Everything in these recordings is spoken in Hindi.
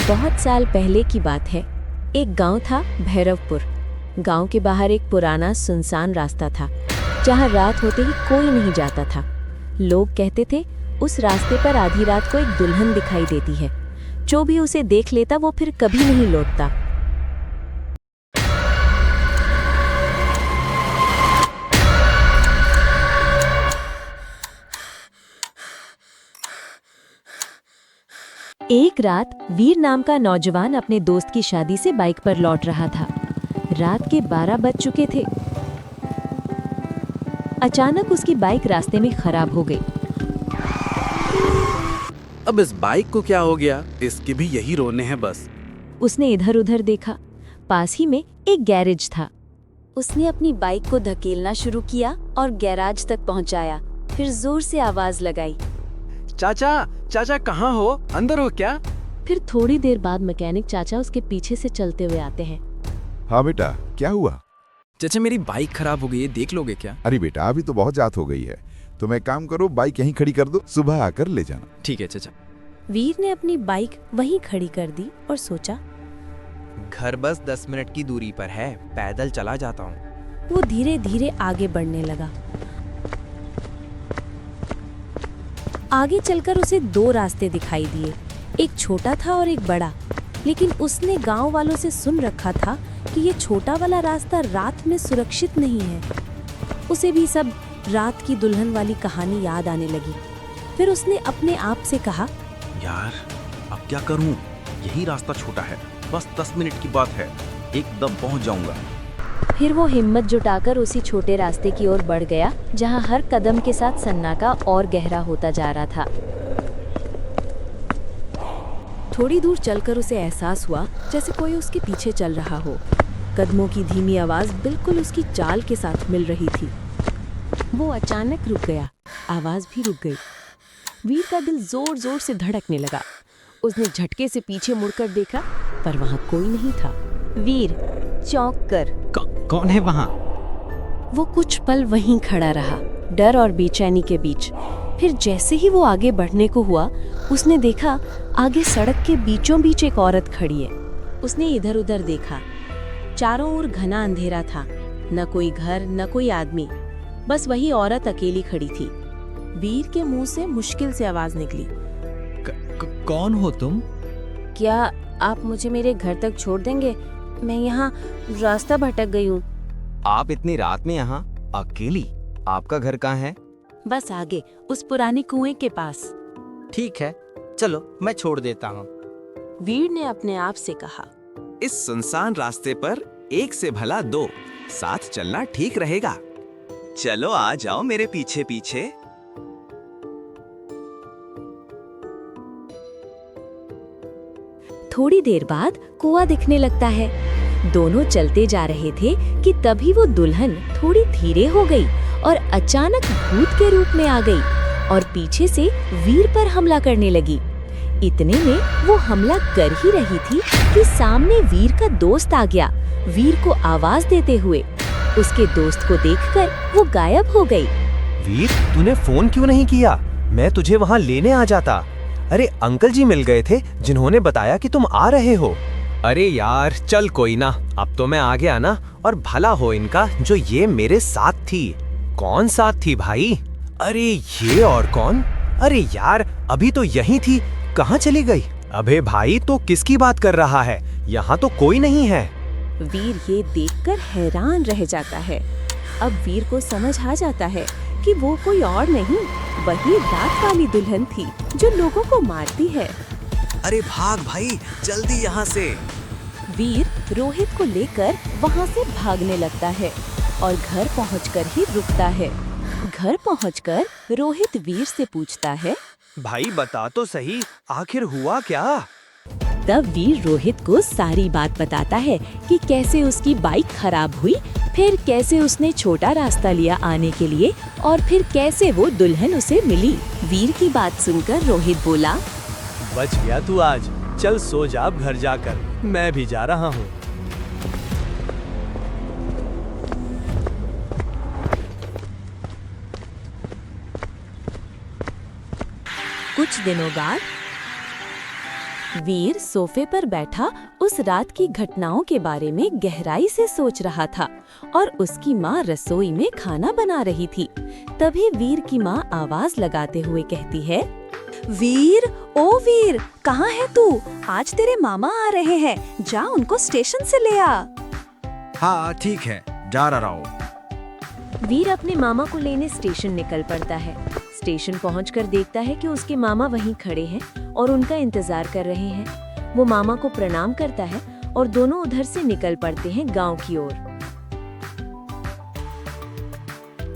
बहुत साल पहले की बात है। एक गांव था, भैरवपुर। गांव के बाहर एक पुराना सुनसान रास्ता था, जहां रात होते ही कोई नहीं जाता था। लोग कहते थे उस रास्ते पर आधी रात को एक दुल्हन दिखाई देती है। जो भी उसे देख लेता वो फिर कभी नहीं लौटता। एक रात वीर नाम का नौजवान अपने दोस्त की शादी से बाइक पर लौट रहा था। रात के 12 बज चुके थे। अचानक उसकी बाइक रास्ते में खराब हो गई। अब इस बाइक को क्या हो गया? इसके भी यही रोने हैं बस। उसने इधर-उधर देखा। पास ही में एक गैरेज था। उसने अपनी बाइक को धकेलना शुरू किया और गैराज तक पहुंचाया। फिर जोर से आवाज लगाई, चाचा, चाचा कहाँ हो? अंदर हो क्या? फिर थोड़ी देर बाद मैकेनिक चाचा उसके पीछे से चलते हुए आते हैं। हाँ बेटा, क्या हुआ? चाचा मेरी बाइक खराब हो गई है, देख लोगे क्या? अरे बेटा, अभी तो बहुत रात हो गई है। तुम एक काम करो, बाइक यहीं खड़ी कर दो, सुबह आकर ले जाना। ठीक है चाचा। वीर ने अपनी बाइक वहीं खड़ी कर दी और सोचा। घर बस 10 मिनट की दूरी पर है, पैदल चला जाता हूँ। वो धीरे धीरे आगे बढ़ने लगा। आगे चलकर उसे 2 रास्ते दिखाई दिए। एक छोटा था और एक बड़ा। लेकिन उसने गांव वालों से सुन रखा था कि ये छोटा वाला रास्ता रात में सुरक्षित नहीं है। उसे भी सब रात की दुल्हन वाली कहानी याद आने लगी। फिर उसने अपने आप से कहा, यार अब क्या करूं? यही रास्ता छोटा है, बस 10 मिनट की बात है, एकदम पहुंच जाऊंगा। फिर वो हिम्मत जुटाकर उसी छोटे रास्ते की ओर बढ़ गया, जहां हर कदम के साथ सन्नाटा और गहरा होता जा रहा था। थोड़ी दूर चलकर उसे एहसास हुआ जैसे कोई उसके पीछे चल रहा हो। कदमों की धीमी आवाज बिल्कुल उसकी चाल के साथ मिल रही थी। वो अचानक रुक गया, आवाज भी रुक गई। वीर का दिल जोर जोर से धड़कने लगा। उसने झटके से पीछे मुड़कर देखा, पर वहां कोई नहीं था। वीर चौंक कर, कौन है वहाँ? वो कुछ पल वहीं खड़ा रहा, डर और बेचैनी के बीच। फिर जैसे ही वो आगे बढ़ने को हुआ, उसने देखा आगे सड़क के बीचों बीच एक औरत खड़ी है। उसने इधर-उधर देखा। चारों ओर घना अंधेरा था, न कोई घर न कोई आदमी, बस वही औरत अकेली खड़ी थी। वीर के मुंह से मुश्किल से आवाज निकली, कौन हो तुम? क्या आप मुझे मेरे घर तक छोड़ देंगे? मैं यहाँ रास्ता भटक गई हूँ। आप इतनी रात में यहाँ अकेली? आपका घर कहाँ है? बस आगे, उस पुराने कुएं के पास। ठीक है, चलो मैं छोड़ देता हूँ। वीर ने अपने आप से कहा, इस सुनसान रास्ते पर एक से भला 2 साथ चलना ठीक रहेगा। चलो आ जाओ मेरे पीछे पीछे। थोड़ी देर बाद कुआं दिखने लगता है। दोनों चलते जा रहे थे कि तभी वो दुल्हन थोड़ी धीरे हो गई और अचानक भूत के रूप में आ गई और पीछे से वीर पर हमला करने लगी। इतने में वो हमला कर ही रही थी कि सामने वीर का दोस्त आ गया, वीर को आवाज देते हुए। उसके दोस्त को देखकर वो गायब हो गई। वीर, तूने फोन क्यों नहीं किया? मैं तुझे वहाँ लेने आ जाता। अरे अंकल जी मिल गए थे, जिन्होंने बताया कि तुम आ रहे हो। अरे यार चल कोई ना, अब तो मैं आ गया ना, और भला हो इनका जो ये मेरे साथ थी। कौन साथ थी भाई? अरे ये और कौन? अरे यार अभी तो यहीं थी, कहाँ चली गई? अबे भाई तो किसकी बात कर रहा है? यहाँ तो कोई नहीं है। वीर ये देखकर हैरान रह जाता है। अब वीर को समझ आ जाता है कि वो कोई और नहीं, वही रात वाली दुल्हन थी जो लोगों को मारती है। अरे भाग भाई, जल्दी यहाँ से। वीर रोहित को लेकर वहाँ से भागने लगता है और घर पहुँचकर ही रुकता है। घर पहुँचकर रोहित वीर से पूछता है, भाई बता तो सही, आखिर हुआ क्या? तब वीर रोहित को सारी बात बताता है कि कैसे उसकी बाइक खराब हुई, फिर कैसे उसने छोटा रास्ता लिया आने के लिए और फिर कैसे वो दुल्हन उसे मिली। वीर की बात सुनकर रोहित बोला, बच गया तू आज, चल सो जा अब घर जाकर, मैं भी जा रहा हूँ। कुछ दिनों बाद वीर सोफे पर बैठा उस रात की घटनाओं के बारे में गहराई से सोच रहा था और उसकी माँ रसोई में खाना बना रही थी। तभी वीर की माँ आवाज लगाते हुए कहती है, वीर, ओ वीर, कहाँ है तू? आज तेरे मामा आ रहे हैं, जा उनको स्टेशन से ले आ। हाँ ठीक है, जा रहा हूँ। वीर अपने मामा को लेने स्टेशन निकल पड़ता है। स्टेशन पहुंचकर देखता है कि उसके मामा वहीं खड़े हैं और उनका इंतजार कर रहे हैं। वो मामा को प्रणाम करता है और दोनों उधर से निकल पड़ते हैं गांव की ओर।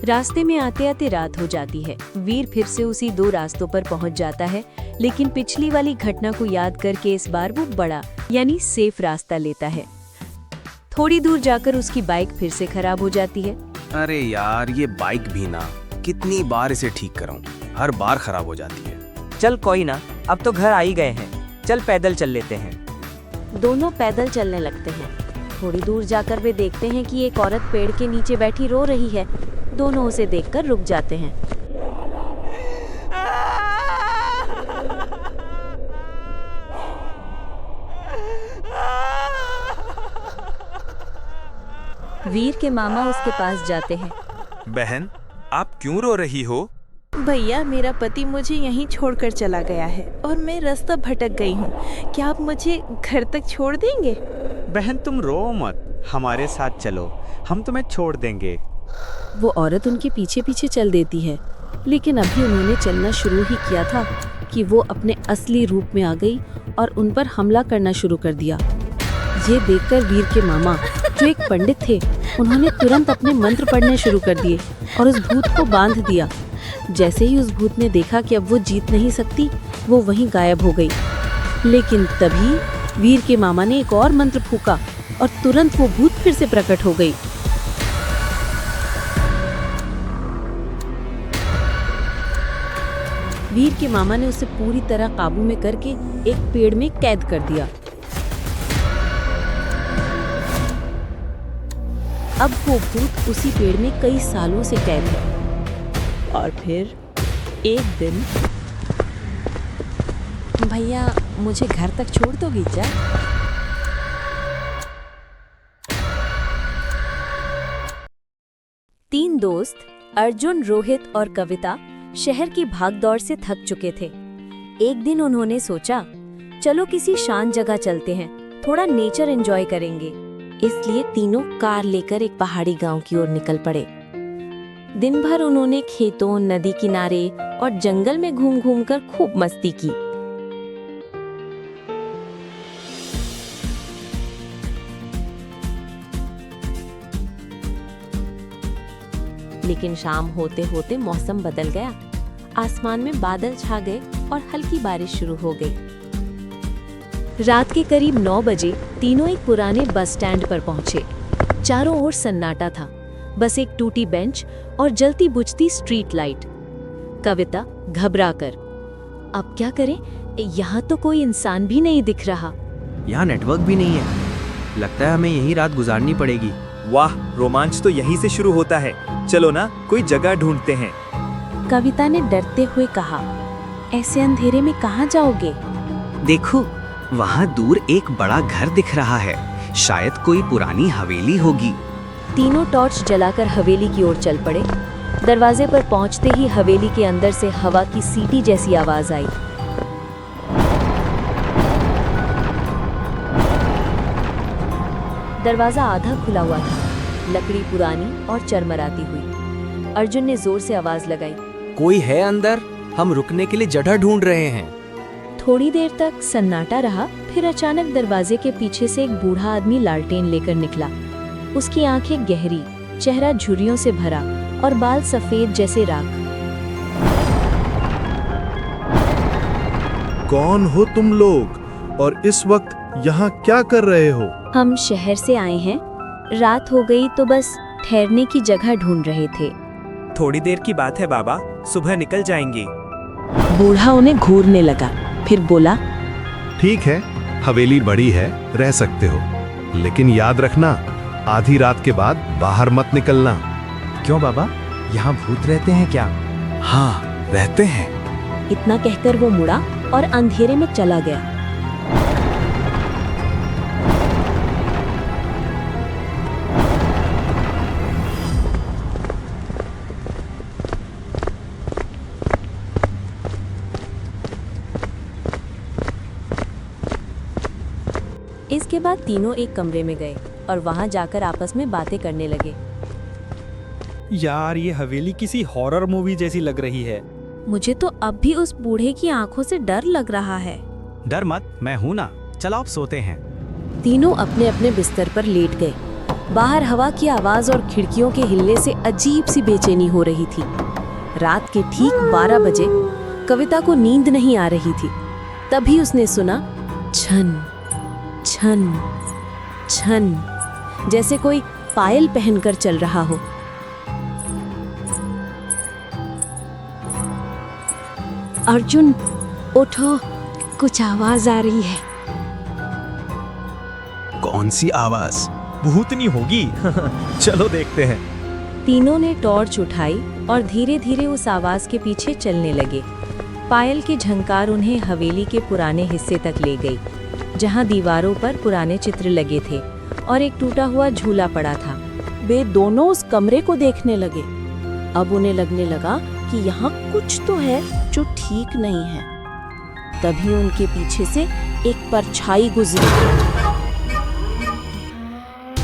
रास्ते में आते आते रात हो जाती है। वीर फिर से उसी 2 रास्तों पर पहुंच जाता है, लेकिन पिछली वाली घटना को याद करके इस बार वो बड़ा यानी सेफ रास्ता लेता है। थोड़ी दूर जाकर उसकी बाइक फिर से खराब हो जाती है। अरे यार, ये बाइक भी ना, कितनी बार इसे ठीक कराऊं, हर बार खराब हो जाती है। चल कोई ना, अब तो घर आ ही गए हैं, चल पैदल चल लेते हैं। दोनों पैदल चलने लगते हैं। थोड़ी दूर जाकर वे देखते हैं कि एक औरत पेड़ के नीचे बैठी रो रही है। दोनों उसे देखकर रुक जाते हैं। वीर के मामा उसके पास जाते हैं। बहन, आप क्यों रो रही हो? भैया, मेरा पति मुझे यहीं छोड़कर चला गया है और मैं रास्ता भटक गई हूँ। क्या आप मुझे घर तक छोड़ देंगे? बहन तुम रो मत, हमारे साथ चलो, हम तुम्हें छोड़ देंगे। वो औरत उनके पीछे पीछे चल देती है, लेकिन अभी उन्होंने चलना शुरू ही किया था कि वो अपने असली रूप में आ गई और उन पर हमला करना शुरू कर दिया। ये देखकर वीर के मामा, जो एक पंडित थे, उन्होंने तुरंत अपने मंत्र पढ़ने शुरू कर दिए और उस भूत को बांध दिया। जैसे ही उस भूत ने देखा कि अब वो जीत नहीं सकती, वो वहीं गायब हो गई। लेकिन तभी वीर के मामा ने एक और मंत्र फूंका और तुरंत वो भूत फिर से प्रकट हो गई। वीर के मामा ने उसे पूरी तरह काबू में करके एक पेड़ में कैद कर दिया। अब वो भूत उसी पेड़ में कई सालों से कैद है। और फिर एक दिन, भैया, मुझे घर तक छोड़ दोगी क्या? तीन दोस्त अर्जुन, रोहित और कविता शहर की भागदौड़ से थक चुके थे। एक दिन उन्होंने सोचा, चलो किसी शांत जगह चलते हैं, थोड़ा नेचर एंजॉय करेंगे। इसलिए तीनों कार लेकर एक पहाड़ी गांव की ओर निकल पड़े। दिन भर उन्होंने खेतों, नदी किनारे और जंगल में घूम घूम कर खूब मस्ती की। लेकिन शाम होते होते मौसम बदल गया। आसमान में बादल छा गए और हल्की बारिश शुरू हो गई। रात के करीब 9 बजे तीनों एक पुराने बस स्टैंड पर पहुंचे। चारों ओर सन्नाटा था, बस एक टूटी बेंच और जलती बुझती स्ट्रीट लाइट। कविता घबराकर, अब क्या करें? यहाँ तो कोई इंसान भी नहीं दिख रहा। यहाँ नेटवर्क भी नहीं है, लगता है हमें यहीं रात गुजारनी पड़ेगी। वाह, रोमांच तो यहीं से शुरू होता है। चलो ना, कोई जगह ढूंढते हैं। कविता ने डरते हुए कहा, ऐसे अंधेरे में कहाँ जाओगे? देखो, वहाँ दूर एक बड़ा घर दिख रहा है, शायद कोई पुरानी हवेली होगी। तीनों टॉर्च जलाकर हवेली की ओर चल पड़े। दरवाजे पर पहुंचते ही हवेली के अंदर से हवा की सीटी जैसी आवाज आई। दरवाजा आधा खुला हुआ था, लकड़ी पुरानी और चरमराती हुई। अर्जुन ने जोर से आवाज लगाई, कोई है अंदर? हम रुकने के लिए जगह ढूंढ रहे हैं। थोड़ी देर तक सन्नाटा रहा, फिर अचानक दरवाजे के पीछे से एक बूढ़ा आदमी लालटेन लेकर निकला। उसकी आंखें गहरी, चेहरा झुर्रियों से भरा और बाल सफेद जैसे राख। कौन हो तुम लोग और इस वक्त यहाँ क्या कर रहे हो? हम शहर से आए हैं, रात हो गई तो बस ठहरने की जगह ढूंढ रहे थे। थोड़ी देर की बात है बाबा, सुबह निकल जाएंगे। बूढ़ा उन्हें घूरने लगा, फिर बोला, ठीक है, हवेली बड़ी है, रह सकते हो, लेकिन याद रखना, आधी रात के बाद बाहर मत निकलना। क्यों बाबा, यहाँ भूत रहते हैं क्या? हाँ, रहते हैं। इतना कहकर वो मुड़ा और अंधेरे में चला गया। इसके बाद तीनों एक कमरे में गए और वहां जाकर आपस में बातें करने लगे। यार ये हवेली किसी हॉरर मूवी जैसी लग रही है। मुझे तो अब भी उस बूढ़े की आंखों से डर लग रहा है। डर मत, मैं हूं ना। चलो अब सोते हैं। तीनों अपने अपने बिस्तर पर लेट गए। बाहर हवा की आवाज और खिड़कियों के हिलने से अजीब सी बेचैनी हो रही थी। रात के ठीक 12 बजे कविता को नींद नहीं आ रही थी। तभी उसने सुना छन छन छन, जैसे कोई पायल पहनकर चल रहा हो। अर्जुन उठो, कुछ आवाज आ रही है। कौन सी आवाज? भूतनी होगी। चलो देखते हैं। तीनों ने टॉर्च उठाई और धीरे धीरे उस आवाज के पीछे चलने लगे। पायल की झंकार उन्हें हवेली के पुराने हिस्से तक ले गई, जहां दीवारों पर पुराने चित्र लगे थे और एक टूटा हुआ झूला पड़ा था। वे दोनों उस कमरे को देखने लगे। अब उन्हें लगने लगा कि यहाँ कुछ तो है जो ठीक नहीं है। तभी उनके पीछे से एक परछाई गुजरी।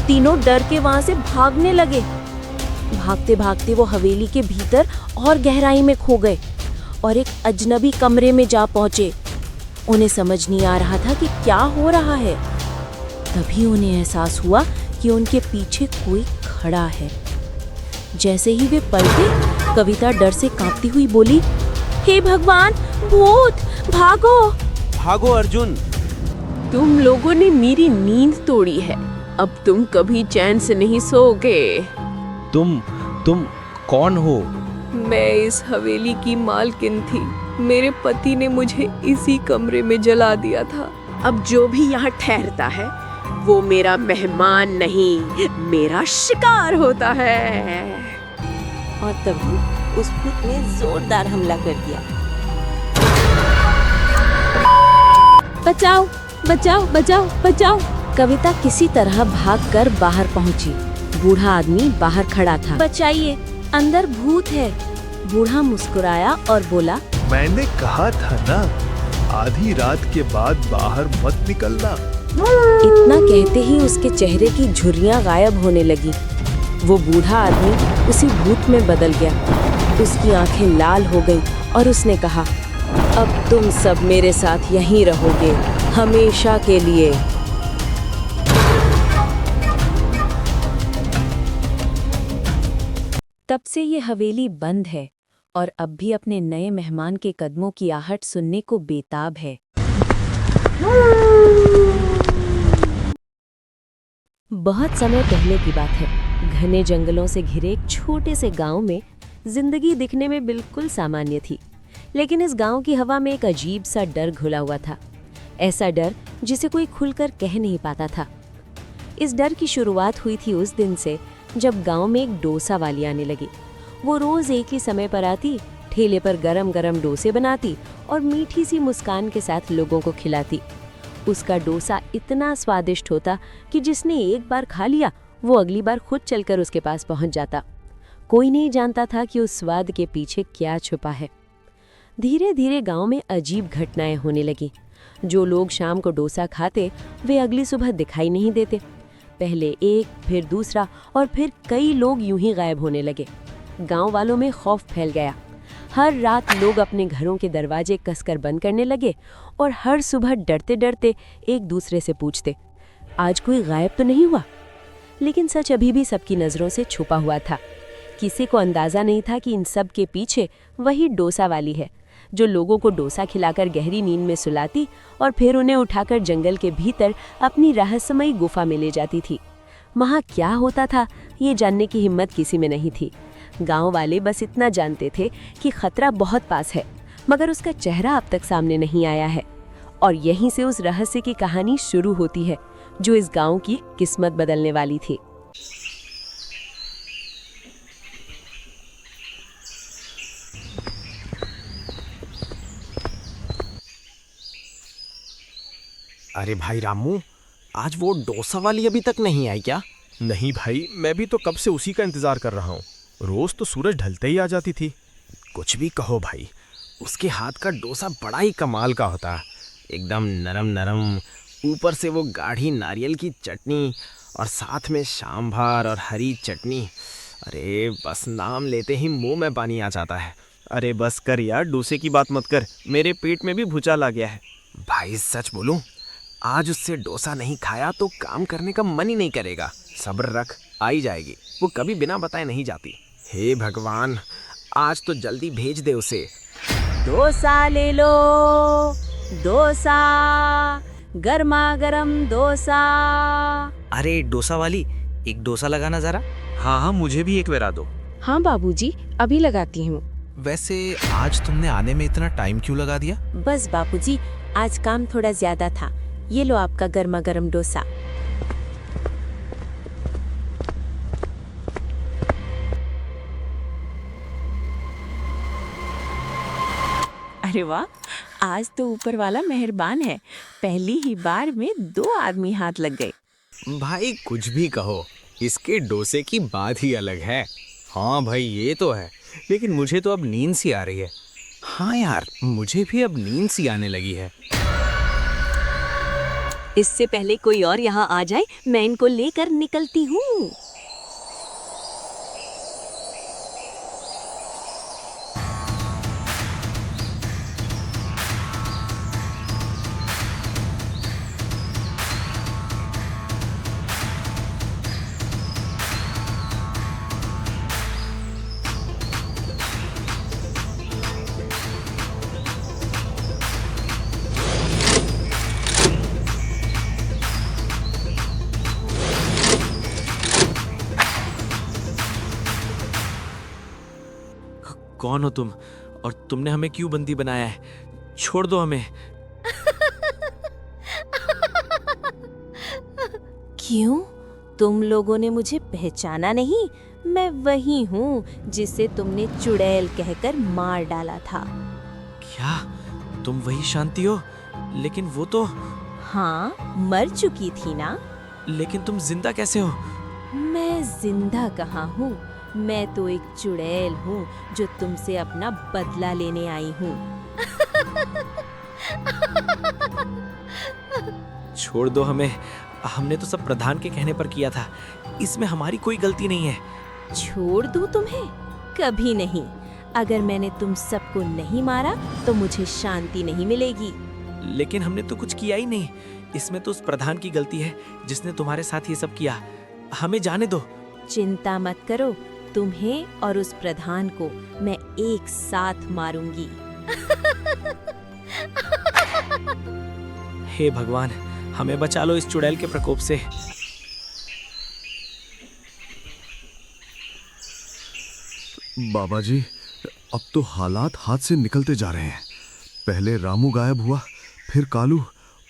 तीनों डर के वहां से भागने लगे। भागते भागते वो हवेली के भीतर और गहराई में खो गए और एक अजनबी कमरे में जा पहुंचे। उन्हें समझ नहीं आ रहा था कि क्या हो रहा है। तभी उन्हें एहसास हुआ कि उनके पीछे कोई खड़ा है। जैसे ही वे पलटे, कविता डर से कांपती हुई बोली, हे भगवान, भूत, भागो! भागो अर्जुन। तुम लोगों ने मेरी नींद तोड़ी है। अब तुम कभी चैन से नहीं सोओगे। तुम कौन हो? मैं इस हवेली की मालकिन थी। मेरे पति ने मुझे इसी कमरे में जला दिया था। अब जो भी यहाँ ठहरता है वो मेरा मेहमान नहीं, मेरा शिकार होता है। और तभी उस भूत ने जोरदार हमला कर दिया। बचाओ, बचाओ, बचाओ, बचाओ! कविता किसी तरह भागकर बाहर पहुंची। बूढ़ा आदमी बाहर खड़ा था। बचाइए, अंदर भूत है। बूढ़ा मुस्कुराया और बोला, मैंने कहा था ना, आधी रात के बाद बाहर मत निकलना। इतना कहते ही उसके चेहरे की झुर्रियां गायब होने लगी। वो बूढ़ा आदमी उसी भूत में बदल गया। उसकी आंखें लाल हो गई और उसने कहा, अब तुम सब मेरे साथ यहीं रहोगे, हमेशा के लिए। तब से ये हवेली बंद है और अब भी अपने नए मेहमान के कदमों की आहट सुनने को बेताब है। बहुत समय पहले की बात है। घने जंगलों से घिरे एक छोटे से गांव में जिंदगी दिखने में बिल्कुल सामान्य थी, लेकिन इस गांव की हवा में एक अजीब सा डर घुला हुआ था। ऐसा डर जिसे कोई खुलकर कह नहीं पाता था। इस डर की शुरुआत हुई थी उस दिन से जब गांव में एक डोसा वाली आने लगी। वो रोज एक ही समय पर आती, ठेले पर गरम गरम डोसे बनाती और मीठी सी मुस्कान के साथ लोगों को खिलाती। उसका डोसा इतना स्वादिष्ट होता कि जिसने एक बार खा लिया वो अगली बार खुद चलकर उसके पास पहुंच जाता। कोई नहीं जानता था कि उस स्वाद के पीछे क्या छुपा है। धीरे धीरे गांव में अजीब घटनाएं होने लगी। जो लोग शाम को डोसा खाते वे अगली सुबह दिखाई नहीं देते। पहले एक, फिर दूसरा और फिर कई लोग यूं ही गायब होने लगे। गांव वालों में खौफ फैल गया। हर रात लोग अपने घरों के दरवाजे कसकर बंद करने लगे और हर सुबह डरते डरते एक दूसरे से पूछते, आज कोई गायब तो नहीं हुआ? लेकिन सच अभी भी सबकी नज़रों से छुपा हुआ था। किसी को अंदाज़ा नहीं था कि इन सब के पीछे वही डोसा वाली है, जो लोगों को डोसा खिलाकर गहरी नींद में सुलाती और फिर उन्हें उठाकर जंगल के भीतर अपनी रहस्यमयी गुफा में ले जाती थी। वहाँ क्या होता था ये जानने की हिम्मत किसी में नहीं थी। गांव वाले बस इतना जानते थे कि खतरा बहुत पास है, मगर उसका चेहरा अब तक सामने नहीं आया है। और यहीं से उस रहस्य की कहानी शुरू होती है जो इस गांव की किस्मत बदलने वाली थी। अरे भाई रामू, आज वो डोसा वाली अभी तक नहीं आई क्या? नहीं भाई, मैं भी तो कब से उसी का इंतजार कर रहा हूँ। रोज तो सूरज ढलते ही आ जाती थी। कुछ भी कहो भाई, उसके हाथ का डोसा बड़ा ही कमाल का होता। एकदम नरम नरम ऊपर से वो गाढ़ी नारियल की चटनी और साथ में सांभर और हरी चटनी। अरे बस नाम लेते ही मुंह में पानी आ जाता है। अरे बस कर यार, डोसे की बात मत कर, मेरे पेट में भी भूचाल आ गया है। भाई सच बोलूं, आज उससे डोसा नहीं खाया तो काम करने का मन ही नहीं करेगा। सब्र रख, आई जाएगी, वो कभी बिना बताए नहीं जाती। हे भगवान, आज तो जल्दी भेज दे उसे। डोसा ले लो, डोसा, गर्मा गर्म डोसा। अरे डोसा वाली, एक डोसा लगाना जरा। हाँ हाँ, मुझे भी एक वेरा दो। हाँ बाबूजी, अभी लगाती हूँ। वैसे आज तुमने आने में इतना टाइम क्यों लगा दिया? बस बापूजी, आज काम थोड़ा ज्यादा था। ये लो आपका गर्मा गर्म डोसा। अरे वाह, आज तो ऊपर वाला मेहरबान है। पहली ही बार में 2 आदमी हाथ लग गए। भाई कुछ भी कहो, इसके डोसे की बात ही अलग है। हाँ भाई ये तो है, लेकिन मुझे तो अब नींद सी आ रही है। हाँ यार, मुझे भी अब नींद सी आने लगी है। इससे पहले कोई और यहाँ आ जाए, मैं इनको लेकर निकलती हूँ। कौन हो तुम, और तुमने हमें क्यों बंदी बनाया है? छोड़ दो हमें। क्यों? तुम लोगों ने मुझे पहचाना नहीं? मैं वही हूँ जिसे तुमने चुड़ैल कहकर मार डाला था। क्या तुम वही शांति हो? लेकिन वो तो। हाँ, मर चुकी थी ना। लेकिन तुम जिंदा कैसे हो? मैं जिंदा कहाँ हूँ, मैं तो एक चुड़ैल हूँ जो तुमसे अपना बदला लेने आई हूँ। छोड़ दो हमें, हमने तो सब प्रधान के कहने पर किया था, इसमें हमारी कोई गलती नहीं है। छोड़ दूँ तुम्हें? कभी नहीं। अगर मैंने तुम सबको नहीं मारा तो मुझे शांति नहीं मिलेगी। लेकिन हमने तो कुछ किया ही नहीं, इसमें तो उस प्रधान की गलती है जिसने तुम्हारे साथ ये सब किया। हमें जाने दो। चिंता मत करो, तुम्हें और उस प्रधान को मैं एक साथ मारूंगी। हे भगवान, हमें बचा लो इस चुड़ैल के प्रकोप से। बाबा जी, अब तो हालात हाथ से निकलते जा रहे हैं। पहले रामू गायब हुआ, फिर कालू,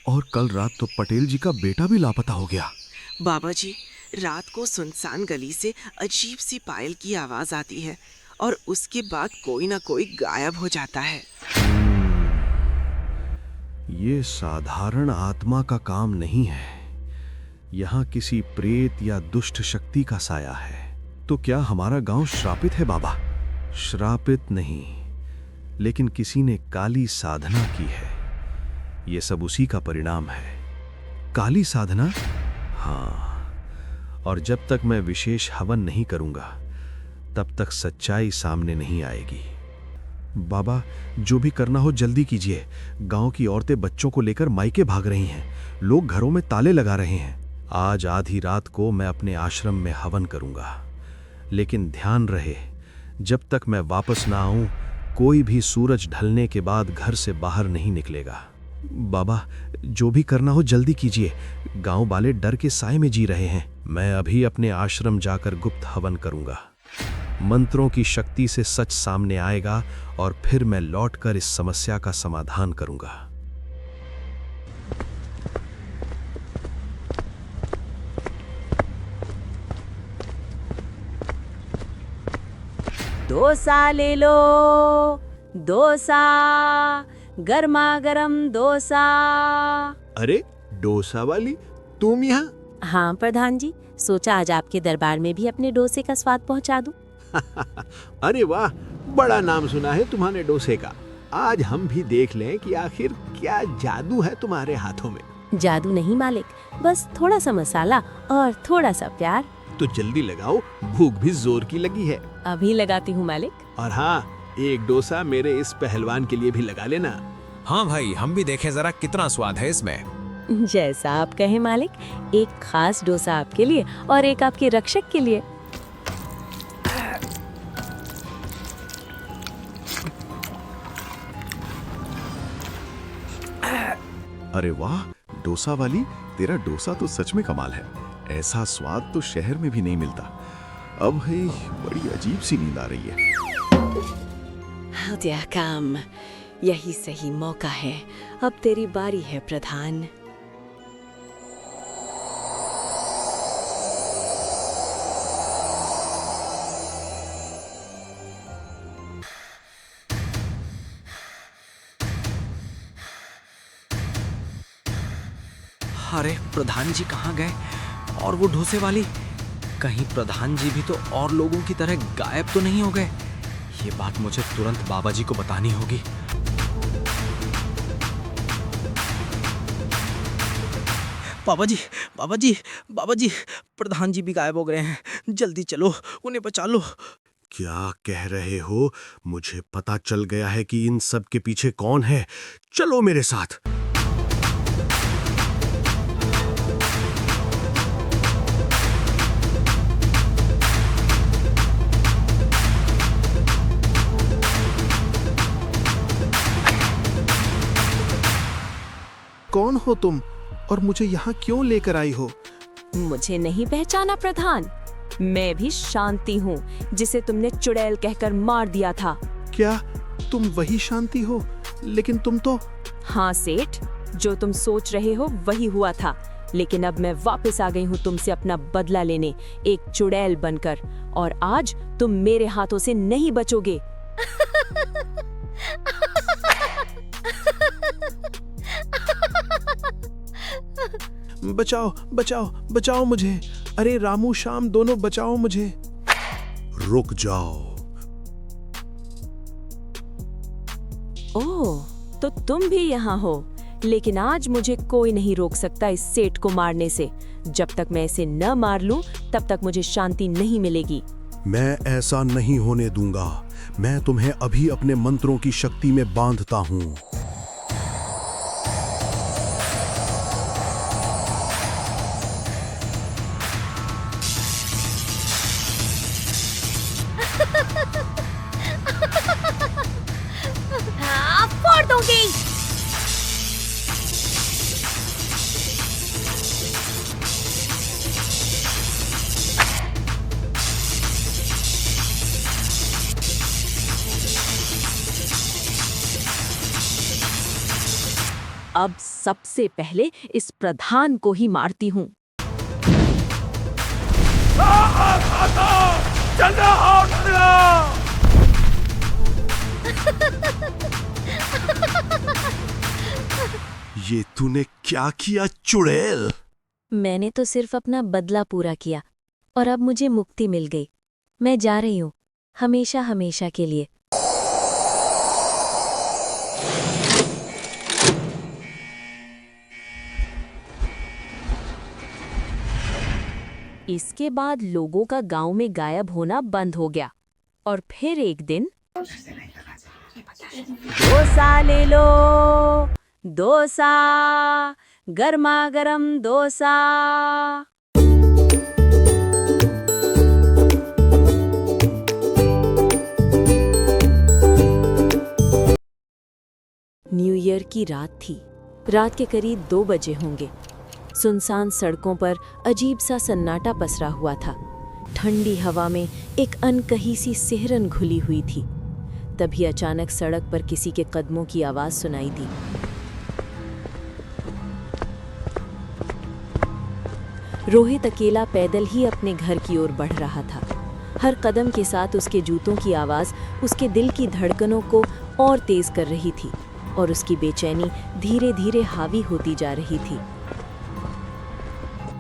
और कल रात तो पटेल जी का बेटा भी लापता हो गया। बाबा जी, रात को सुनसान गली से अजीब सी पायल की आवाज आती है और उसके बाद कोई ना कोई गायब हो जाता है। ये साधारण आत्मा का काम नहीं है, यहाँ किसी प्रेत या दुष्ट शक्ति का साया है। तो क्या हमारा गांव श्रापित है बाबा? श्रापित नहीं, लेकिन किसी ने काली साधना की है। ये सब उसी का परिणाम है। काली साधना? हाँ, और जब तक मैं विशेष हवन नहीं करूंगा तब तक सच्चाई सामने नहीं आएगी। बाबा, जो भी करना हो जल्दी कीजिए। गांव की औरतें बच्चों को लेकर मायके भाग रही हैं, लोग घरों में ताले लगा रहे हैं। आज आधी रात को मैं अपने आश्रम में हवन करूंगा, लेकिन ध्यान रहे, जब तक मैं वापस ना आऊं कोई भी सूरज ढलने के बाद घर से बाहर नहीं निकलेगा। बाबा, जो भी करना हो जल्दी कीजिए। गांव वाले डर के साए में जी रहे हैं। मैं अभी अपने आश्रम जाकर गुप्त हवन करूंगा। मंत्रों की शक्ति से सच सामने आएगा और फिर मैं लौटकर इस समस्या का समाधान करूंगा। डोसा ले लो, डोसा, गर्मा गर्म डोसा। अरे डोसा वाली, तुम यहाँ? हाँ प्रधान जी, सोचा आज आपके दरबार में भी अपने डोसे का स्वाद पहुंचा दूं। अरे वाह, बड़ा नाम सुना है तुम्हारे डोसे का। आज हम भी देख लें कि आखिर क्या जादू है तुम्हारे हाथों में। जादू नहीं मालिक, बस थोड़ा सा मसाला और थोड़ा सा प्यार। तो जल्दी लगाओ, भूख भी जोर की लगी है। अभी लगाती हूँ मालिक। और हाँ, एक डोसा मेरे इस पहलवान के लिए भी लगा लेना। हाँ भाई, हम भी देखें जरा कितना स्वाद है इसमें। जैसा आप कहें मालिक, एक खास डोसा आपके लिए और एक आपके रक्षक के लिए। अरे वाह डोसा वाली, तेरा डोसा तो सच में कमाल है। ऐसा स्वाद तो शहर में भी नहीं मिलता। अब है बड़ी अजीब सी नींद आ रही है। हत्या काम, यही सही मौका है। अब तेरी बारी है प्रधान। अरे प्रधान जी कहाँ गए? और वो डोसे वाली, कहीं प्रधान जी भी तो और लोगों की तरह गायब तो नहीं हो गए? ये बात मुझे तुरंत बाबा जी को बतानी होगी। बाबा जी, बाबा जी, बाबा जी, प्रधान जी भी गायब हो गए हैं। जल्दी चलो, उन्हें बचा लो। क्या कह रहे हो? मुझे पता चल गया है कि इन सब के पीछे कौन है। चलो मेरे साथ। कौन हो तुम और मुझे यहाँ क्यों लेकर आई हो? मुझे नहीं पहचाना प्रधान? मैं भी शांति हूँ, जिसे तुमने चुड़ैल कहकर मार दिया था। क्या तुम वही शांति हो? लेकिन तुम तो... हाँ सेठ, जो तुम सोच रहे हो वही हुआ था। लेकिन अब मैं वापस आ गई हूँ तुमसे अपना बदला लेने, एक चुड़ैल बनकर। और आज तुम मेरे हाथों से नहीं बचोगे। बचाओ, बचाओ, बचाओ मुझे। अरे रामू श्याम दोनों बचाओ मुझे। रुक जाओ। ओह, तो तुम भी यहाँ हो। लेकिन आज मुझे कोई नहीं रोक सकता इस सेठ को मारने से। जब तक मैं इसे न मार लूं, तब तक मुझे शांति नहीं मिलेगी। मैं ऐसा नहीं होने दूंगा। मैं तुम्हें अभी अपने मंत्रों की शक्ति में बांधता हूँ। फोड़ दूंगी। अब सबसे पहले इस प्रधान को ही मारती हूँ। ये तूने क्या किया चुड़ैल? मैंने तो सिर्फ अपना बदला पूरा किया और अब मुझे मुक्ति मिल गई। मैं जा रही हूँ, हमेशा हमेशा के लिए। इसके बाद लोगों का गांव में गायब होना बंद हो गया। और फिर एक दिन, डोसा ले लो, डोसा, गर्मा गर्म डोसा। न्यू ईयर की रात थी। रात के करीब 2 बजे होंगे। सुनसान सड़कों पर अजीब सा सन्नाटा पसरा हुआ था। ठंडी हवा में एक अनकही सी सिहरन घुली हुई थी। तभी अचानक सड़क पर किसी के कदमों की आवाज सुनाई दी। रोहित अकेला पैदल ही अपने घर की ओर बढ़ रहा था। हर कदम के साथ उसके जूतों की आवाज उसके दिल की धड़कनों को और तेज कर रही थी और उसकी बेचैनी धीरे धीरे हावी होती जा रही थी।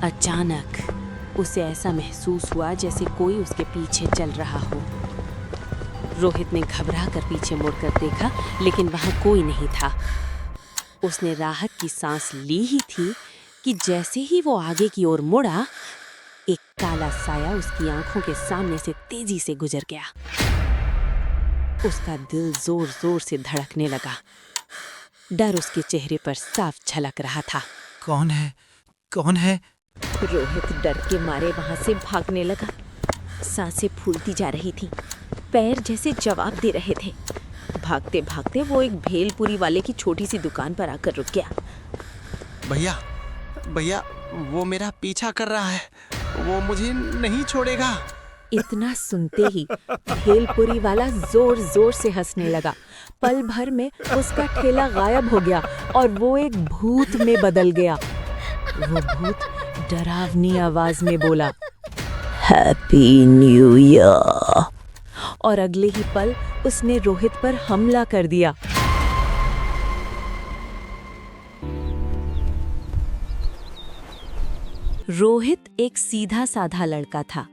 अचानक उसे ऐसा महसूस हुआ जैसे कोई उसके पीछे चल रहा हो। रोहित ने घबरा कर पीछे मुड़कर देखा, लेकिन वहां कोई नहीं था। उसने राहत की सांस ली ही थी कि जैसे ही वो आगे की ओर मुड़ा, एक काला साया उसकी आंखों के सामने से तेजी से गुजर गया। उसका दिल जोर जोर से धड़कने लगा। डर उसके चेहरे पर साफ झलक रहा था। कौन है? कौन है? रोहित डर के मारे वहां से भागने लगा। सांसें फूलती जा रही थी, पैर जैसे जवाब दे रहे थे। भागते भागते वो एक भेलपुरी वाले की छोटी सी दुकान पर आकर रुक गया। भैया, भैया, वो मेरा पीछा कर रहा है, वो मुझे नहीं छोड़ेगा। इतना सुनते ही भेलपुरी वाला जोर जोर से हंसने लगा। पल भर में उसका ठेला गायब हो गया और वो एक भूत में बदल गया। वो भूत डरावनी आवाज में बोला, हैप्पी न्यू ईयर। और अगले ही पल उसने रोहित पर हमला कर दिया। रोहित एक सीधा साधा लड़का था।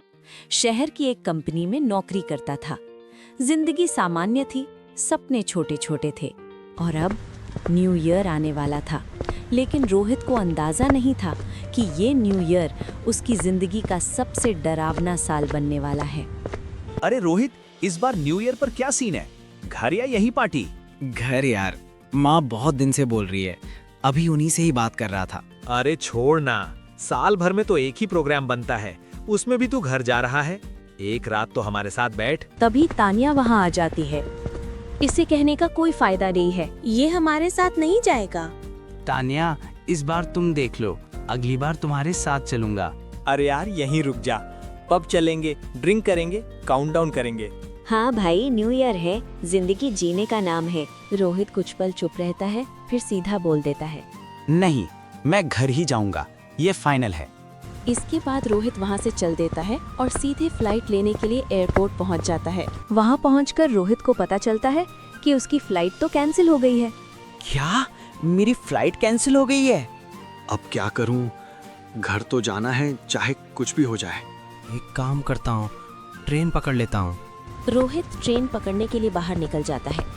शहर की एक कंपनी में नौकरी करता था। जिंदगी सामान्य थी, सपने छोटे छोटे थे। और अब न्यू ईयर आने वाला था, लेकिन रोहित को अंदाजा नहीं था कि ये न्यू ईयर उसकी जिंदगी का सबसे डरावना साल बनने वाला है। अरे रोहित, इस बार न्यू ईयर पर क्या सीन है? घर या यही पार्टी? घर यार, माँ बहुत दिन से बोल रही है, अभी उन्हीं से ही बात कर रहा था। अरे छोड़ ना, साल भर में तो एक ही प्रोग्राम बनता है, उसमें भी तू घर जा रहा है। एक रात तो हमारे साथ बैठ। तभी तानिया वहाँ आ जाती है। इसे कहने का कोई फायदा नहीं है, ये हमारे साथ नहीं जाएगा। तानिया, इस बार तुम देख लो, अगली बार तुम्हारे साथ चलूंगा। अरे यार यहीं रुक जा, पब चलेंगे, ड्रिंक करेंगे, काउंटडाउन करेंगे। हाँ भाई, न्यू ईयर है, जिंदगी जीने का नाम है। रोहित कुछ पल चुप रहता है, फिर सीधा बोल देता है, नहीं, मैं घर ही जाऊंगा, ये फाइनल है। इसके बाद रोहित वहाँ से चल देता है और सीधे फ्लाइट लेने के लिए एयरपोर्ट पहुँच जाता है। वहाँ पहुँचकर रोहित को पता चलता है कि उसकी फ्लाइट तो कैंसिल हो गई है। क्या? मेरी फ्लाइट कैंसिल हो गई है? अब क्या करूं? घर तो जाना है, चाहे कुछ भी हो जाए। एक काम करता हूँ, ट्रेन पकड़ लेता हूँ। रोहित ट्रेन पकड़ने के लिए बाहर निकल जाता है।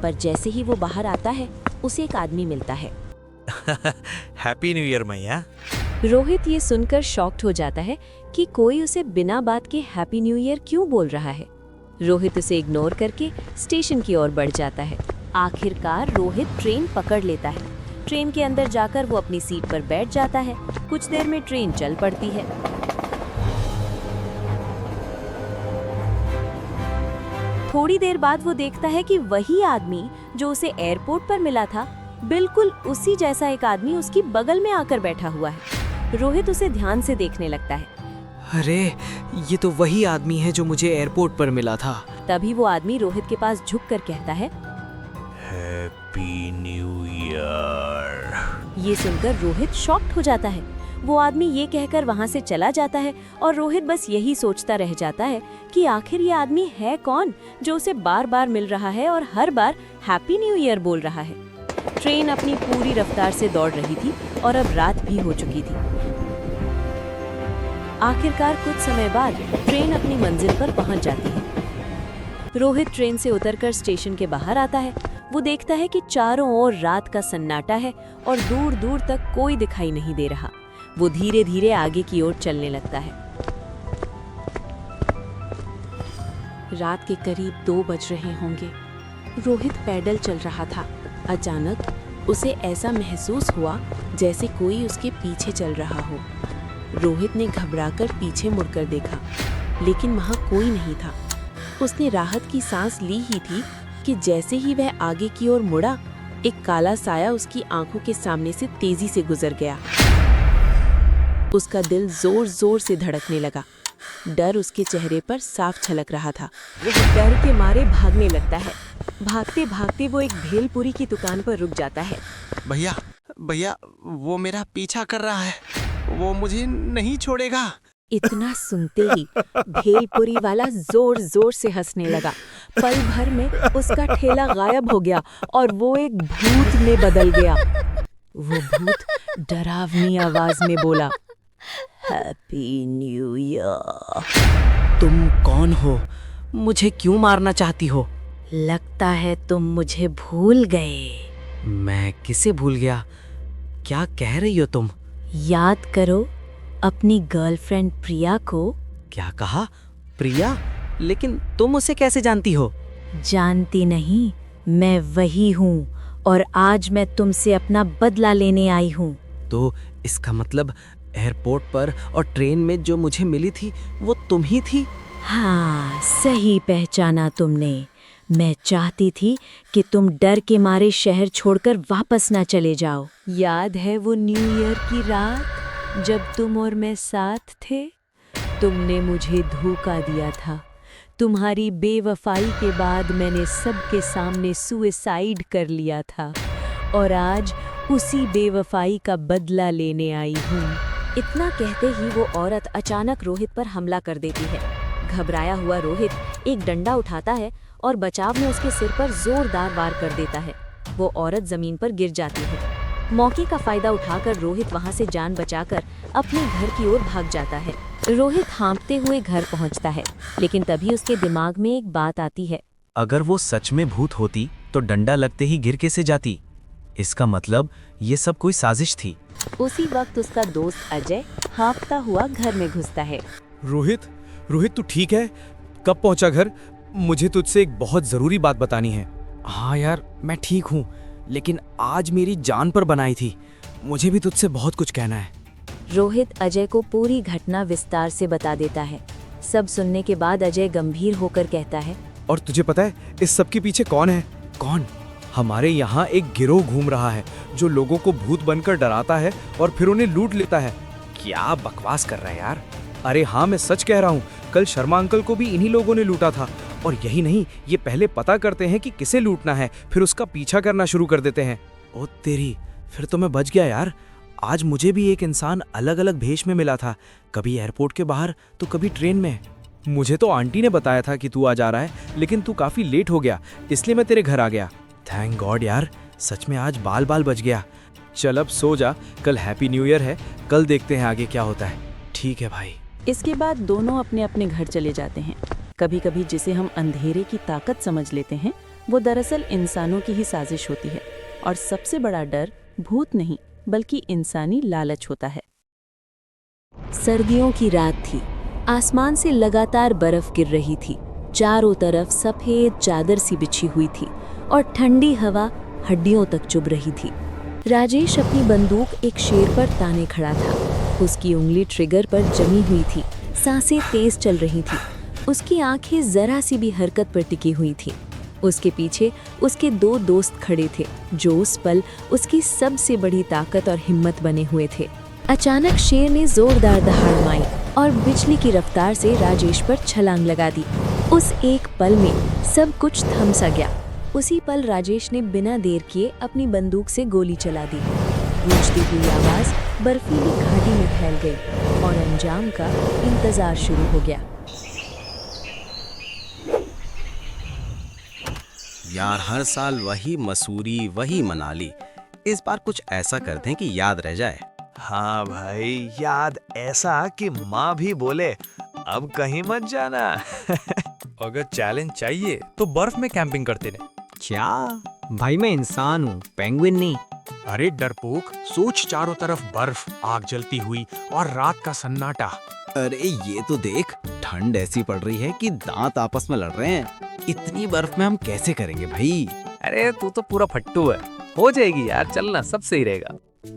पर जैसे ही वो बाहर आता है, उसे एक आदमी मिलता है। हैप्पी न्यू ईयर मैया। रोहित ये सुनकर शॉक्ड हो जाता है कि कोई उसे बिना बात के हैप्पी न्यू ईयर क्यों बोल रहा है। रोहित उसे इग्नोर करके स्टेशन की ओर बढ़ जाता है। आखिरकार रोहित ट्रेन पकड़ लेता है। ट्रेन के अंदर जाकर वो अपनी सीट पर बैठ जाता है। कुछ देर में ट्रेन चल पड़ती है। थोड़ी देर बाद वो देखता है कि वही आदमी जो उसे एयरपोर्ट पर मिला था, बिल्कुल उसी जैसा एक आदमी उसकी बगल में आकर बैठा हुआ है। रोहित उसे ध्यान से देखने लगता है। अरे, ये तो वही आदमी है जो मुझे एयरपोर्ट पर मिला था। तभी वो आदमी रोहित के पास झुककर कहता है, हैप्पी न्यू ईयर। ये सुनकर रोहित शॉक्ड हो जाता है। वो आदमी ये कहकर वहाँ से चला जाता है और रोहित बस यही सोचता रह जाता है कि आखिर ये आदमी है कौन जो उसे बार बार मिल रहा है और हर बार हैप्पी न्यू ईयर बोल रहा है। ट्रेन अपनी पूरी रफ्तार से दौड़ रही थी और अब रात भी हो चुकी थी। आखिरकार कुछ समय बाद ट्रेन अपनी मंजिल पर पहुंच जाती है। रोहित ट्रेन से उतरकर स्टेशन के बाहर आता है। वो देखता है कि चारों ओर रात का सन्नाटा है और दूर दूर तक कोई दिखाई नहीं दे रहा। वो धीरे धीरे आगे की ओर चलने लगता है। रात के करीब 2 बज रहे होंगे। रोहित पैदल चल रहा था। अचानक उसे ऐसा महसूस हुआ जैसे कोई उसके पीछे चल रहा हो। रोहित ने घबराकर पीछे मुड़कर देखा, लेकिन वहाँ कोई नहीं था। उसने राहत की सांस ली ही थी कि जैसे ही वह आगे की ओर मुड़ा, एक काला साया उसकी आंखों के सामने से तेजी से गुजर गया। उसका दिल जोर जोर से धड़कने लगा। डर उसके चेहरे पर साफ झलक रहा था। वो डर के मारे भागने लगता है। भागते भागते वो एक भेलपुरी की दुकान पर रुक जाता है। भैया, भैया, वो मेरा पीछा कर रहा है, वो मुझे नहीं छोड़ेगा। इतना सुनते ही भेलपुरी वाला जोर जोर से हंसने लगा। पल भर में उसका ठेला गायब हो गया और वो एक भूत में बदल गया। वो भूत डरावनी आवाज में बोला, हैप्पी न्यू ईयर। तुम कौन हो? मुझे क्यों मारना चाहती हो? लगता है तुम मुझे भूल गए। मैं किसे भूल गया? क्या कह रही हो तुम? याद करो अपनी गर्लफ्रेंड प्रिया को। क्या कहा? प्रिया? लेकिन तुम उसे कैसे जानती हो? जानती नहीं, मैं वही हूँ और आज मैं तुमसे अपना बदला लेने आई हूँ। तो इसका मतलब एयरपोर्ट पर और ट्रेन में जो मुझे मिली थी वो तुम ही थी? हाँ, सही पहचाना तुमने। मैं चाहती थी कि तुम डर के मारे शहर छोड़कर वापस ना चले जाओ। याद है वो न्यू ईयर की रात जब तुम और मैं साथ थे? तुमने मुझे धोखा दिया था। तुम्हारी बेवफाई के बाद मैंने सबके सामने सुसाइड कर लिया था और आज उसी बेवफाई का बदला लेने आई हूँ। इतना कहते ही वो औरत अचानक रोहित पर हमला कर देती है। घबराया हुआ रोहित एक डंडा उठाता है और बचाव में उसके सिर पर जोरदार वार कर देता है। वो औरत जमीन पर गिर जाती है। मौके का फायदा उठाकर रोहित वहां से जान बचाकर अपने घर की ओर भाग जाता है। रोहित हाँफते हुए घर पहुंचता है, लेकिन तभी उसके दिमाग में एक बात आती है। अगर वो सच में भूत होती तो डंडा लगते ही गिर कैसे जाती? इसका मतलब ये सब कोई साजिश थी। उसी वक्त उसका दोस्त अजय हाँफता हुआ घर में घुसता है। रोहित, रोहित तू ठीक है? कब पहुंचा घर? मुझे तुझसे एक बहुत जरूरी बात बतानी है। हाँ यार, मैं ठीक हूँ, लेकिन आज मेरी जान पर बनाई थी। मुझे भी तुझसे बहुत कुछ कहना है। रोहित अजय को पूरी घटना विस्तार से बता देता है। सब सुनने के बाद अजय गंभीर होकर कहता है, और तुझे पता है इस सब के पीछे कौन है? कौन? हमारे यहाँ एक गिरोह घूम रहा है जो लोगों को भूत बनकर डराता है और फिर उन्हें लूट लेता है। क्या बकवास कर रहा है यार? अरे हाँ, मैं सच कह रहा हूँ। कल शर्मा अंकल को भी इन्हीं लोगों ने लूटा था। और यही नहीं, ये पहले पता करते हैं कि किसे लूटना है, फिर उसका पीछा करना शुरू कर देते हैं। ओ तेरी, फिर तो मैं बच गया यार। आज मुझे भी एक इंसान अलग अलग भेष में मिला था, कभी एयरपोर्ट के बाहर तो कभी ट्रेन में। मुझे तो आंटी ने बताया था कि तू आ जा रहा है, लेकिन तू काफी लेट हो गया, इसलिए मैं तेरे घर आ गया। थैंक गॉड यार, सच में आज बाल बाल बच गया। चल अब सो जा, कल हैप्पी न्यू ईयर है, कल देखते हैं आगे क्या होता है। ठीक है भाई। इसके बाद दोनों अपने अपने घर चले जाते हैं। कभी कभी जिसे हम अंधेरे की ताकत समझ लेते हैं, वो दरअसल इंसानों की ही साजिश होती है। और सबसे बड़ा डर भूत नहीं बल्कि इंसानी लालच होता है। सर्दियों की रात थी। आसमान से लगातार बर्फ गिर रही थी। चारों तरफ सफेद चादर सी बिछी हुई थी और ठंडी हवा हड्डियों तक चुभ रही थी। राजेश अपनी बंदूक एक शेर पर ताने खड़ा था। उसकी उंगली ट्रिगर पर जमी हुई थी, सांसें तेज चल रही थी। उसकी आंखें जरा सी भी हरकत पर टिकी हुई थी। उसके पीछे उसके दो दोस्त खड़े थे, जो उस पल उसकी सबसे बड़ी ताकत और हिम्मत बने हुए थे। अचानक शेर ने जोरदार दहाड़ मारी और बिजली की रफ्तार से राजेश पर छलांग लगा दी। उस एक पल में सब कुछ थम सा गया। उसी पल राजेश ने बिना देर किए अपनी बंदूक से गोली चला दी। गूंजती हुई आवाज बर्फीली घाटी में फैल गई और अंजाम का इंतजार शुरू हो गया। यार, हर साल वही मसूरी, वही मनाली। इस बार कुछ ऐसा करते हैं कि याद रह जाए। हाँ भाई, याद ऐसा कि माँ भी बोले अब कहीं मत जाना। अगर चैलेंज चाहिए तो बर्फ में कैंपिंग करते रहे। क्या भाई, मैं इंसान हूँ, पेंगुइन नहीं। अरे डरपोक, सोच, चारों तरफ बर्फ, आग जलती हुई और रात का सन्नाटा। अरे ये तो देख, ठंड ऐसी पड़ रही है कि दांत आपस में लड़ रहे हैं। इतनी बर्फ में हम कैसे करेंगे भाई? अरे तू तो पूरा फट्टू है, हो जाएगी यार, चलना, सब सही रहेगा।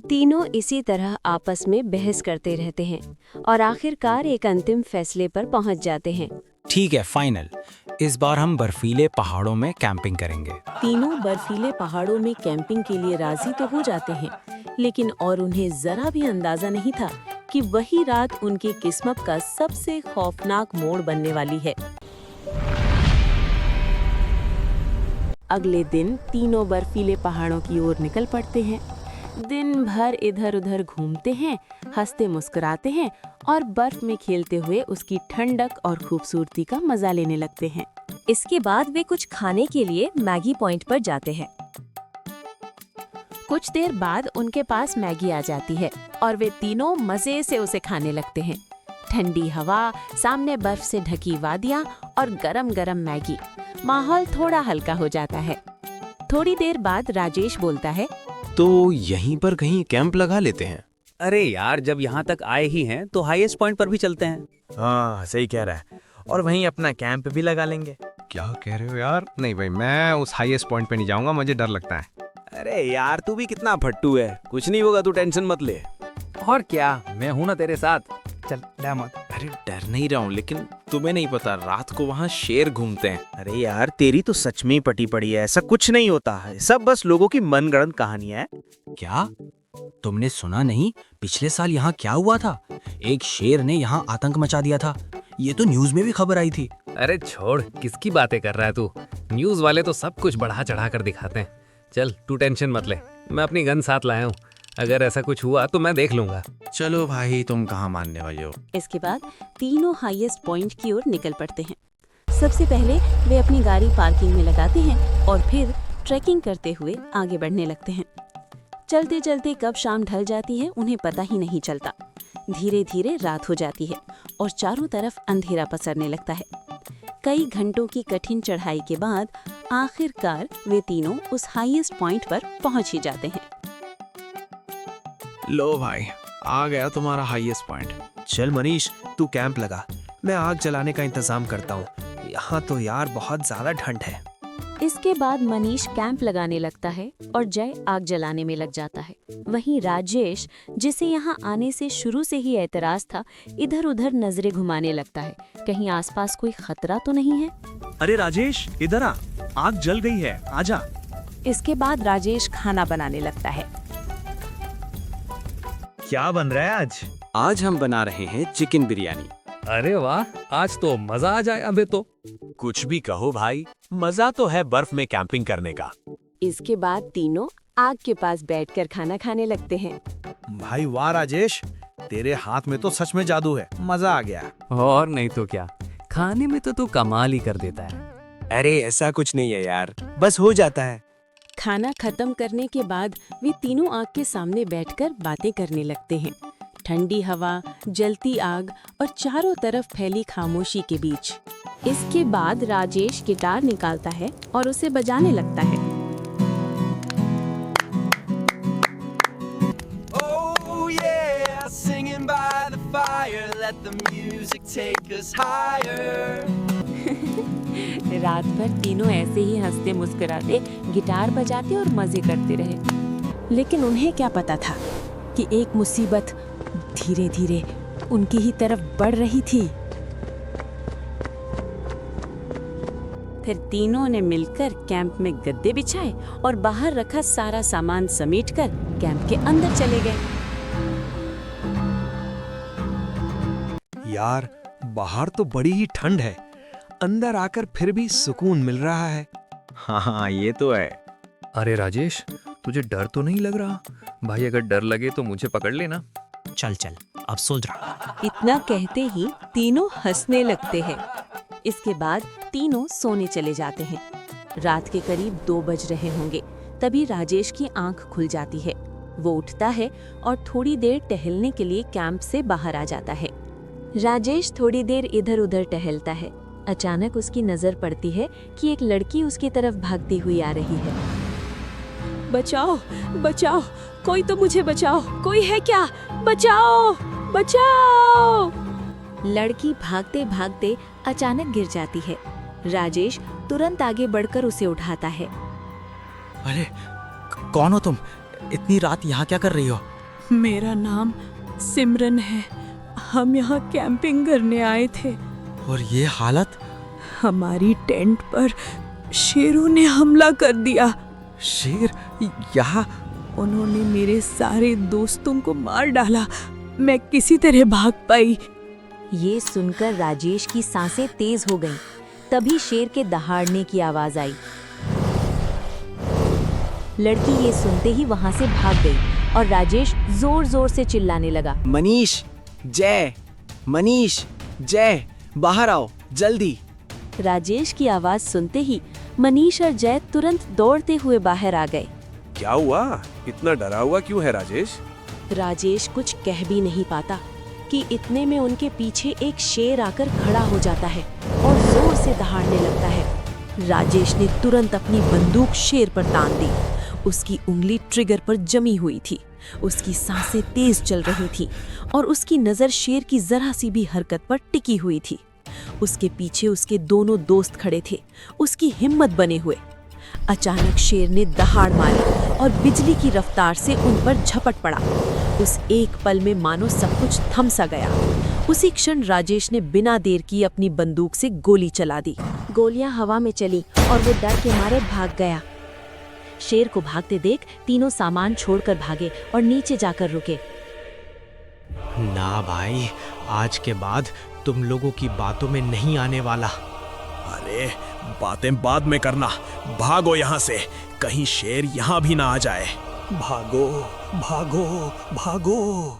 तीनों इसी तरह आपस में बहस करते रहते हैं और आखिरकार एक अंतिम फैसले पर पहुंच जाते हैं। ठीक है, फाइनल। इस बार हम बर्फीले पहाड़ों में कैंपिंग करेंगे। तीनों बर्फीले पहाड़ों में कैंपिंग के लिए राजी तो हो जाते हैं, लेकिन और उन्हें जरा भी अंदाजा नहीं था कि वही रात उनकी किस्मत का सबसे खौफनाक मोड़ बनने वाली है। अगले दिन तीनों बर्फीले पहाड़ों की ओर निकल पड़ते हैं। दिन भर इधर उधर घूमते हैं, हंसते मुस्कुराते हैं और बर्फ में खेलते हुए उसकी ठंडक और खूबसूरती का मजा लेने लगते हैं। इसके बाद वे कुछ खाने के लिए मैगी पॉइंट पर जाते हैं। कुछ देर बाद उनके पास मैगी आ जाती है और वे तीनों मजे से उसे खाने लगते हैं। ठंडी हवा, सामने बर्फ से ढकी वादियाँ और गरम गरम मैगी। माहौल थोड़ा हल्का हो जाता है। थोड़ी देर बाद राजेश बोलता है, तो यहीं पर कहीं कैंप लगा लेते हैं। अरे यार, जब यहाँ तक आए ही हैं तो हाईएस्ट पॉइंट पर भी चलते हैं। हाँ, सही कह रहा है। और वहीं अपना कैंप भी लगा लेंगे। क्या कह रहे हो यार? नहीं भाई, मैं उस हाईएस्ट पॉइंट पे नहीं जाऊंगा, मुझे डर लगता है। अरे यार, तू भी कितना फट्टू है। कुछ नहीं होगा, तू टेंशन मत ले। और क्या, मैं हूं ना तेरे साथ। चल डर मत। अरे डर नहीं रहा हूँ, लेकिन तुम्हें नहीं पता रात को वहाँ शेर घूमते हैं। अरे यार, तेरी तो सच में ही पटी पड़ी है। ऐसा कुछ नहीं होता है, सब बस लोगों की मनगढ़ंत कहानियां है। क्या तुमने सुना नहीं? पिछले साल यहाँ क्या हुआ था? एक शेर ने यहाँ आतंक मचा दिया था। ये तो न्यूज में भी खबर आई थी। अरे छोड़, किसकी बातें कर रहा है तू? न्यूज वाले तो सब कुछ बढ़ा चढ़ा कर दिखाते हैं। चल तू टेंशन मत ले, मैं अपनी गन साथ लाया हूँ। अगर ऐसा कुछ हुआ तो मैं देख लूंगा। चलो भाई, तुम कहाँ मानने वाले हो। इसके बाद तीनों हाईएस्ट पॉइंट की ओर निकल पड़ते हैं। सबसे पहले वे अपनी गाड़ी पार्किंग में लगाते हैं और फिर ट्रैकिंग करते हुए आगे बढ़ने लगते हैं। चलते चलते कब शाम ढल जाती है उन्हें पता ही नहीं चलता। धीरे धीरे रात हो जाती है और चारों तरफ अंधेरा पसरने लगता है। कई घंटों की कठिन चढ़ाई के बाद आखिरकार वे तीनों उस हाईएस्ट पॉइंट पर पहुंच ही जाते हैं। लो भाई, आ गया तुम्हारा हाईएस्ट पॉइंट। चल मनीष, तू कैंप लगा, मैं आग जलाने का इंतजाम करता हूँ। यहाँ तो यार बहुत ज्यादा ठंड है। इसके बाद मनीष कैंप लगाने लगता है और जय आग जलाने में लग जाता है। वहीं राजेश, जिसे यहाँ आने से शुरू से ही एतराज था, इधर उधर नजरें घुमाने लगता है, कहीं आसपास कोई खतरा तो नहीं है। अरे राजेश, इधर आ, आग जल गई है, आजा। इसके बाद राजेश खाना बनाने लगता है। क्या बन रहा है आज? आज हम बना रहे हैं चिकन बिरयानी। अरे वाह, आज तो मजा आ जाए। अबे तो कुछ भी कहो भाई, मजा तो है बर्फ में कैंपिंग करने का। इसके बाद तीनों आग के पास बैठकर खाना खाने लगते हैं। भाई वाह राजेश, तेरे हाथ में तो सच में जादू है, मजा आ गया। और नहीं तो क्या, खाने में तो तू कमाल ही कर देता है। अरे ऐसा कुछ नहीं है यार, बस हो जाता है। खाना खत्म करने के बाद वे तीनों आग के सामने बैठकर बातें करने लगते हैं। ठंडी हवा, जलती आग और चारों तरफ फैली खामोशी के बीच। इसके बाद राजेश गिटार निकालता है और उसे बजाने लगता है। Oh yeah, singing by the fire, let the music take us higher. रात भर तीनों ऐसे ही हंसते मुस्कुराते गिटार बजाते और मजे करते रहे। लेकिन उन्हें क्या पता था कि एक मुसीबत धीरे धीरे उनकी ही तरफ बढ़ रही थी। फिर तीनों ने मिलकर कैंप में गद्दे बिछाए और बाहर रखा सारा सामान समेटकर कैंप के अंदर चले गए। यार बाहर तो बड़ी ही ठंड है, अंदर आकर फिर भी सुकून मिल रहा है। हाँ, ये तो है। अरे राजेश, तुझे डर तो नहीं लग रहा? भाई अगर डर लगे तो मुझे पकड़ लेना। चल चल, अब सो जा। इतना कहते ही तीनों हंसने लगते हैं। इसके बाद तीनों सोने चले जाते हैं। रात के करीब 2 बज रहे होंगे, तभी राजेश की आंख खुल जाती है। वो उठता है और थोड़ी देर टहलने के लिए कैंप से बाहर आ जाता है। राजेश थोड़ी देर इधर उधर टहलता है। अचानक उसकी नजर पड़ती है कि एक लड़की उसकी तरफ भागती हुई आ रही है। बचाओ, बचाओ, कोई तो मुझे बचाओ, कोई है क्या? बचाओ, बचाओ! लड़की भागते भागते अचानक गिर जाती है। राजेश तुरंत आगे बढ़कर उसे उठाता है। अरे कौन हो तुम? इतनी रात यहाँ क्या कर रही हो? मेरा नाम सिमरन है। हम यहाँ कैंपिंग करने आए थे। और ये हालत? हमारी टेंट पर शेरों ने हमला कर दिया। शेर यहाँ? उन्होंने मेरे सारे दोस्तों को मार डाला। मैं किसी तरह भाग पाई। ये सुनकर राजेश की सांसें तेज हो गईं। तभी शेर के दहाड़ने की आवाज आई। लड़की ये सुनते ही वहां से भाग गई और राजेश जोर जोर से चिल्लाने लगा। मनीष, जय, मनीष, जय, बाहर आओ जल्दी। राजेश की आवाज सुनते ही मनीष और जय तुरंत दौड़ते हुए बाहर आ गए। क्या हुआ? इतना डरा हुआ क्यों है राजेश? राजेश कुछ कह भी नहीं पाता कि इतने में उनके पीछे एक शेर आकर खड़ा हो जाता है और जोर से दहाड़ने लगता है। राजेश ने तुरंत अपनी बंदूक शेर पर तान दी। उसकी उंगली ट्रिगर पर जमी हुई थी, उसकी सांसें तेज चल रही थीं और उसकी नज़र शेर की जरा सी भी हरकत पर टिकी हुई थी। उसके पीछे उसके दोनों दोस्त खड़े थे, उसकी हिम्मत बने हुए। अचानक शेर ने दहाड़ मारी और बिजली की रफ्तार से उन पर झपट पड़ा। उस एक पल में मानो सब कुछ थम सा गया। उसी क्षण राजेश ने बिना देर किए अपनी बंदूक से गोली चला दी। गोलियां हवा में चली और वो डर के मारे भाग गया। शेर को भागते देख तीनों सामान छोड़कर भागे और नीचे जाकर रुके। ना भाई, आज के बाद तुम लोगों की बातों में नहीं आने वाला। अरे बातें बाद में करना, भागो यहाँ से, कहीं शेर यहाँ भी ना आ जाए। भागो भागो भागो।